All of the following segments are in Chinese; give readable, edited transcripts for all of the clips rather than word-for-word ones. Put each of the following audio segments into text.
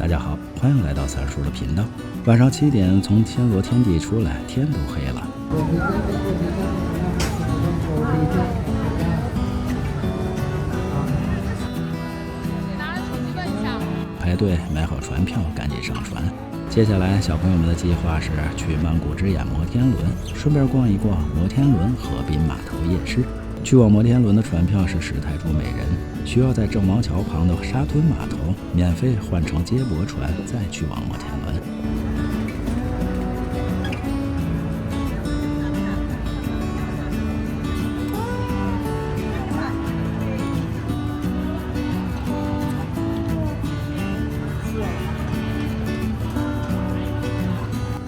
大家好，欢迎来到三叔的频道。晚上7点从天罗天地出来，天都黑了。排队买好船票，赶紧上船。接下来，小朋友们的计划是去曼谷之眼摩天轮，顺便逛一逛摩天轮河滨码头夜市。去往摩天轮的船票是10泰铢每人，需要在郑王桥旁的沙屯码头免费换乘接驳船，再去往摩天轮。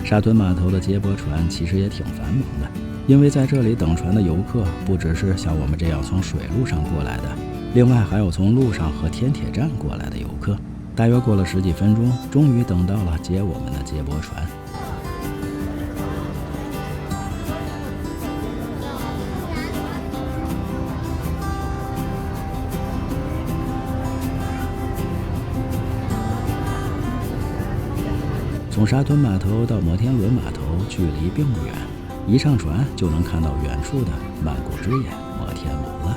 沙屯码头的接驳船其实也挺繁忙的，因为在这里等船的游客不只是像我们这样从水路上过来的，另外还有从路上和天铁站过来的游客。大约过了10几分钟，终于等到了接我们的接驳船。从沙屯码头到摩天轮码头距离并不远，一上船就能看到远处的曼谷之眼摩天轮了。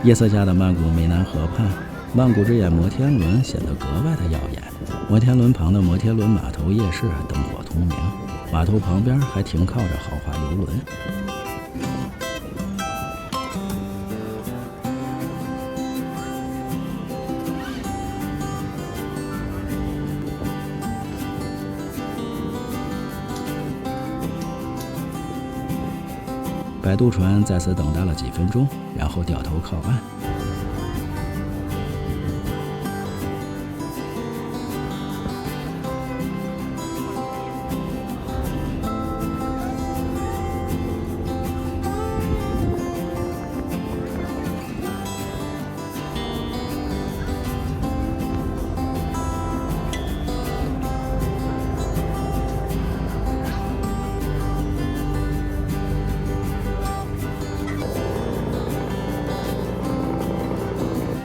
夜色下的曼谷湄南河畔，曼谷之眼摩天轮显得格外的耀眼。摩天轮旁的摩天轮码头夜市灯火通明，码头旁边还停靠着豪华游轮。摆渡船在此等待了几分钟，然后掉头靠岸。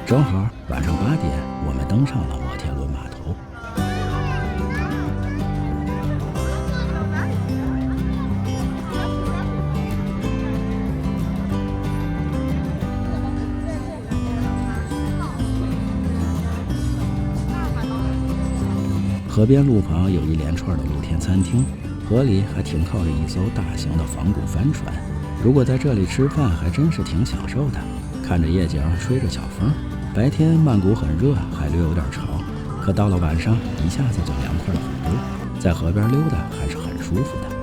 正好晚上8点，我们登上了摩天轮码头。河边路旁有一连串的露天餐厅，河里还停靠着一艘大型的仿古帆船。如果在这里吃饭，还真是挺享受的，看着夜景，吹着小风。白天曼谷很热，还略有点潮，可到了晚上，一下子就凉快了很多，在河边溜达还是很舒服的。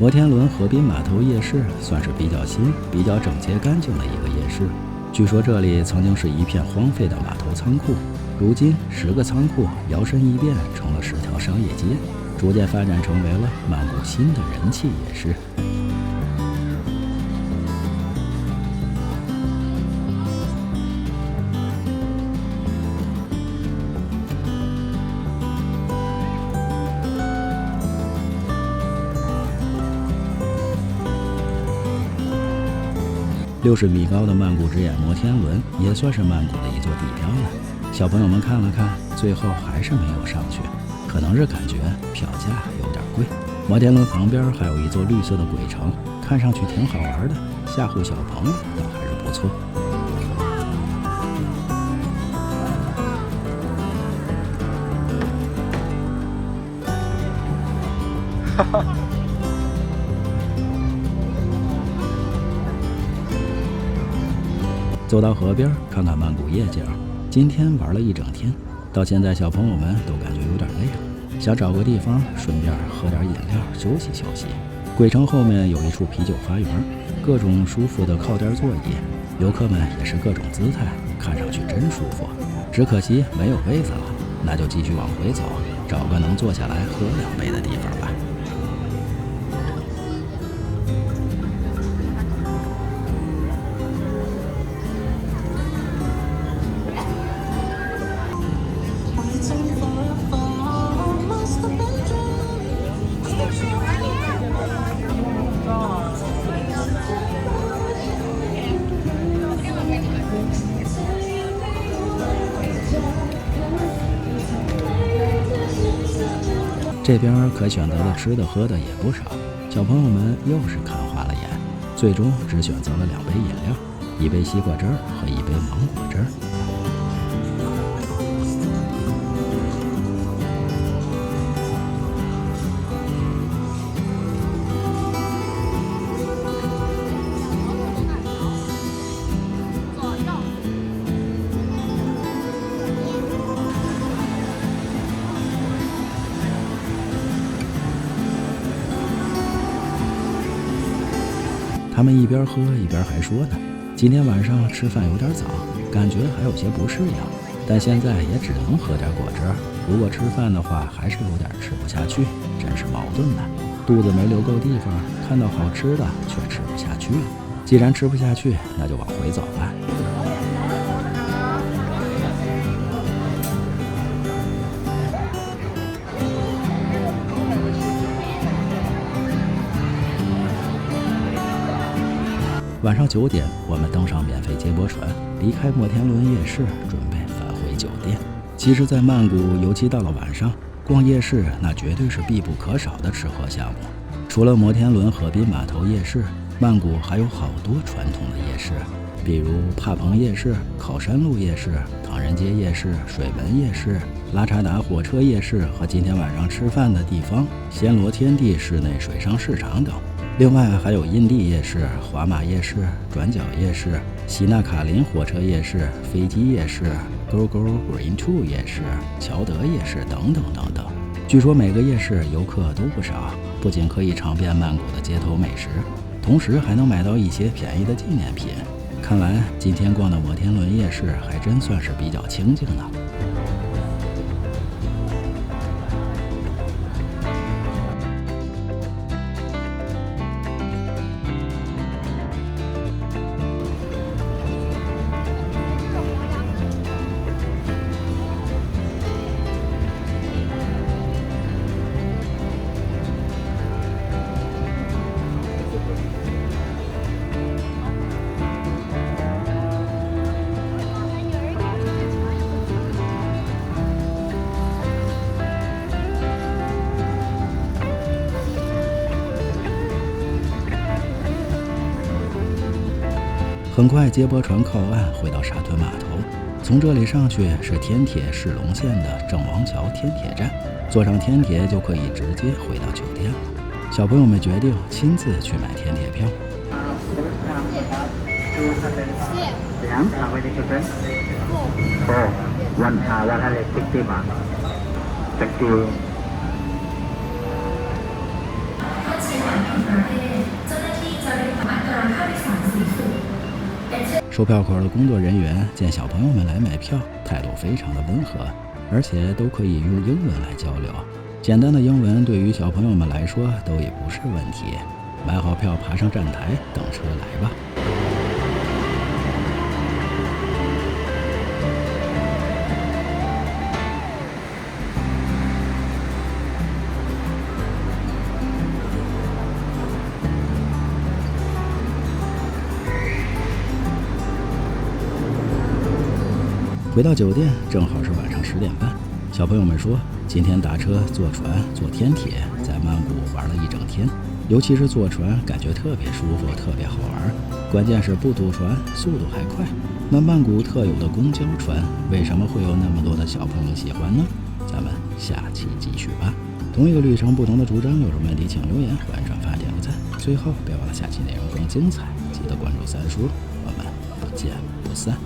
摩天轮河滨码头夜市算是比较新、比较整洁干净的一个夜市。据说这里曾经是一片荒废的码头仓库，如今10个仓库摇身一变成了10条商业街，逐渐发展成为了曼谷新的人气夜市。60米高的曼谷之眼摩天轮也算是曼谷的一座地标了。小朋友们看了看，最后还是没有上去，可能是感觉票价有点贵。摩天轮旁边还有一座绿色的鬼城，看上去挺好玩的，吓唬小朋友倒还是不错。哈哈。走到河边看看曼谷夜景。今天玩了一整天，到现在小朋友们都感觉有点累了，想找个地方顺便喝点饮料休息休息。鬼城后面有一处啤酒花园，各种舒服的靠垫座椅，游客们也是各种姿态，看上去真舒服。只可惜没有位子了。那就继续往回走，找个能坐下来喝2杯的地方吧。这边可选择的吃的喝的也不少，小朋友们又是看花了眼，最终只选择了2杯饮料，1杯西瓜汁儿和1杯芒果汁儿。他们一边喝一边还说呢，今天晚上吃饭有点早，感觉还有些不适应，但现在也只能喝点果汁，如果吃饭的话还是有点吃不下去，真是矛盾呢。肚子没留够地方，看到好吃的却吃不下去了。既然吃不下去，那就往回走吧。晚上9点，我们登上免费接驳船，离开摩天轮夜市，准备返回酒店。其实，在曼谷，尤其到了晚上，逛夜市那绝对是必不可少的吃喝项目。除了摩天轮河滨码头夜市，曼谷还有好多传统的夜市，比如帕蓬夜市、考山路夜市、唐人街夜市、水门夜市、拉查达火车夜市和今天晚上吃饭的地方暹罗天地室内水上市场等。另外还有印地夜市、华马夜市、转角夜市、西纳卡林火车夜市、飞机夜市、Go Go Green Two 夜市、乔德夜市等等等等。据说每个夜市游客都不少，不仅可以尝遍曼谷的街头美食，同时还能买到一些便宜的纪念品。看来今天逛的摩天轮夜市还真算是比较清静呢。很快，接驳船靠岸，回到沙屯码头。从这里上去是天铁世龙线的郑王桥天铁站，坐上天铁就可以直接回到酒店了。小朋友们决定亲自去买天铁票。售票口的工作人员见小朋友们来买票，态度非常的温和，而且都可以用英文来交流。简单的英文对于小朋友们来说都也不是问题。买好票，爬上站台，等车来吧。回到酒店，正好是晚上10点半。小朋友们说，今天打车、坐船、坐天铁，在曼谷玩了一整天，尤其是坐船，感觉特别舒服，特别好玩。关键是不堵船，速度还快。那曼谷特有的公交船，为什么会有那么多的小朋友喜欢呢？咱们下期继续吧。同一个旅程，不同的主张，有什么问题请留言，欢迎转发点个赞。最后，别忘了下期内容更精彩，记得关注三叔，我们不见不散。